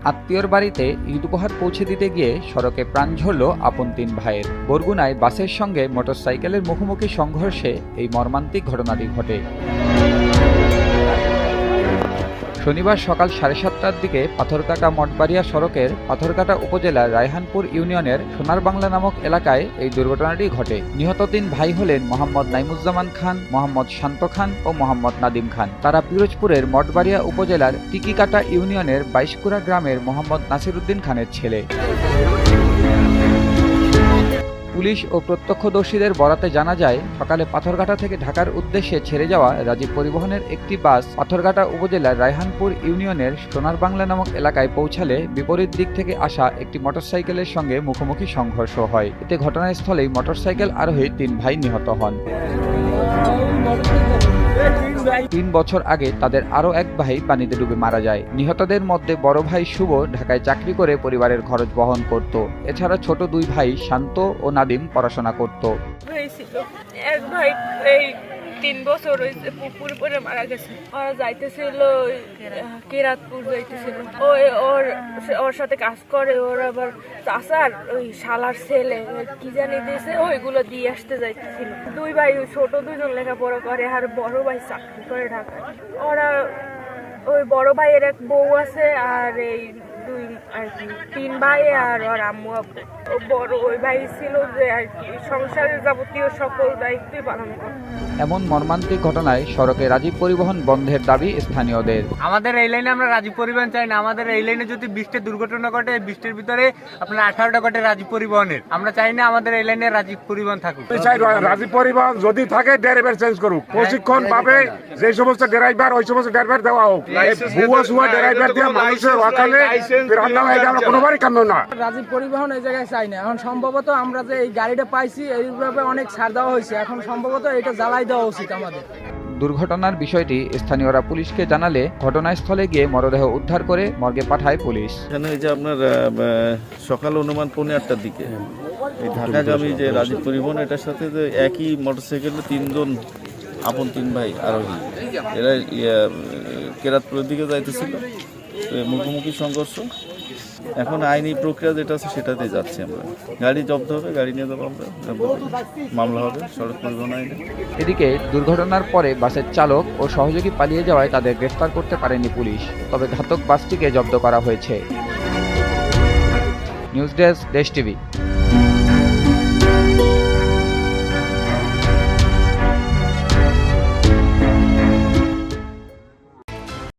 আত্মীয়র বাড়িতে ঈদ উপহার পৌঁছে দিতে গিয়ে সড়কে প্রাণ ঝরল আপন তিন ভাইয়ের। বরগুনায় বাসের সঙ্গে মোটরসাইকেলের মুখোমুখি সংঘর্ষে এই মর্মান্তিক ঘটনাটি ঘটে। শনিবার সকাল 7:30টার দিকে পাথরকাটা মঠবাড়িয়া সড়কের পাথরকাটা উপজেলার রায়হানপুর ইউনিয়নের সোনার বাংলা নামক এলাকায় এই দুর্ঘটনাটি ঘটে। নিহত তিন ভাই হলেন মোহাম্মদ নাইমুজ্জামান খান, মোহাম্মদ শান্ত খান ও মোহাম্মদ নাদিম খান। তারা পিরোজপুরের মঠবাড়িয়া উপজেলার টিকিকাটা ইউনিয়নের 22কুড়া গ্রামের মোহাম্মদ নাসিরউদ্দিন খানের ছেলে। পুলিশ ও প্রত্যক্ষদর্শীদের বরাতে জানা যায়, সকালে পাথরঘাটা থেকে ঢাকার উদ্দেশ্যে ছেড়ে যাওয়া রাজীব পরিবহনের একটি বাস পাথরঘাটা উপজেলার রায়হানপুর ইউনিয়নের সোনার বাংলা নামক এলাকায় পৌঁছালে বিপরীত দিক থেকে আসা একটি মোটরসাইকেলের সঙ্গে মুখোমুখি সংঘর্ষ হয়। এতে ঘটনাস্থলেই মোটরসাইকেল আরোহী তিন ভাই নিহত হন। 3 বছর আগে তাদের আরও এক ভাই পানিতে ডুবে মারা যায়। নিহতদের মধ্যে বড় ভাই শুভ ঢাকায় চাকরি করে পরিবারের খরচ বহন করত। এছাড়া ছোট দুই ভাই শান্ত ও নাদিম পড়াশোনা করত। এক ভাই এই 3 বছর হয়েছে পুকুর পরে মারা গেছে। ওরা যাইতেছিল কেরাতপুর যাইতেছিল। ওর সাথে কাজ করে। ওর আবার চাষার ওই শালার ছেলে কি জানি দিয়েছে, ওইগুলো দিয়ে আসতে যাইতেছিল। দুই ভাই ছোট দুজন লেখাপড়া করে আর বড় ভাই চাকরি করে ঢাকায়। ওরা ওই বড় ভাইয়ের এক বউ আছে আর এই দুই আর কি 3 ভাই আর ওর আম্মু আব্বু। বড় ওই ভাই ছিল যে আর কি সংসারের যাবতীয় সকল দায়িত্বই পালন করে। এমন মর্মান্তিক ঘটনায় সড়কে রাজীব পরিবহন বন্ধের দাবি স্থানীয়দের। আমাদের এই লাইনে আমরা রাজীব পরিবহন চাই না। আমাদের এই লাইনে যদি 20টা দুর্ঘটনা ঘটে, 20টার ভিতরে আপনার 18টা ঘটে রাজীব পরিবহনের। আমরা চাই না আমাদের এই লাইনে রাজীব পরিবহন থাকুক। রাজীব পরিবহন যদি থাকে ড্রাইভার চেঞ্জ করুক, প্রশিক্ষণ পাবে যে সমস্ত ড্রাইভার, ওই সমস্ত ড্রাইভার দেওয়া হোক। ভুয়া সুয়া ড্রাইভার দিয়ে মানুষের ওখানে রান্না হয়ে গেল, কোনোবারই কাম্য না। রাজীব পরিবহন এই জায়গায় চাই না। এখন সম্ভবত আমরা যে এই গাড়িটা পাইছি এইভাবে অনেক ছাড় দেওয়া হয়েছে, এখন সম্ভবত এটা জ্বালাই দেওয়া উচিত আমাদের। দুর্ঘটনার বিষয়টি স্থানীয়রা পুলিশকে জানালে ঘটনাস্থলে গিয়ে মরদেহ উদ্ধার করে মর্গে পাঠায় পুলিশ। এখানে যে আপনার সকাল অনুমান 8:45টার দিকে এই ঢাকাগামী যে রাজীব পরিবহন, এটার সাথে যে একই মোটরসাইকেলে 3 জন আপন 3 ভাই আরোহী, এরা কেরাতপুরের দিকে যাইতেছিল। মুখোমুখি সংঘর্ষ। এখন আইনি প্রক্রিয়া যেটা আছে সেটাতে যাচ্ছি আমরা। গাড়ি জব্দ হবে, গাড়ি নিয়ে যাবো আমরা, মামলা হবে সড়ক পরিবহন আইনে। এদিকে দুর্ঘটনার পরে বাসের চালক ও সহযোগী পালিয়ে যাওয়ায় তাদের গ্রেফতার করতে পারেনি পুলিশ। তবে ঘাতক বাসটিকে জব্দ করা হয়েছে। নিউজ ডেস্ক, দেশ টিভি।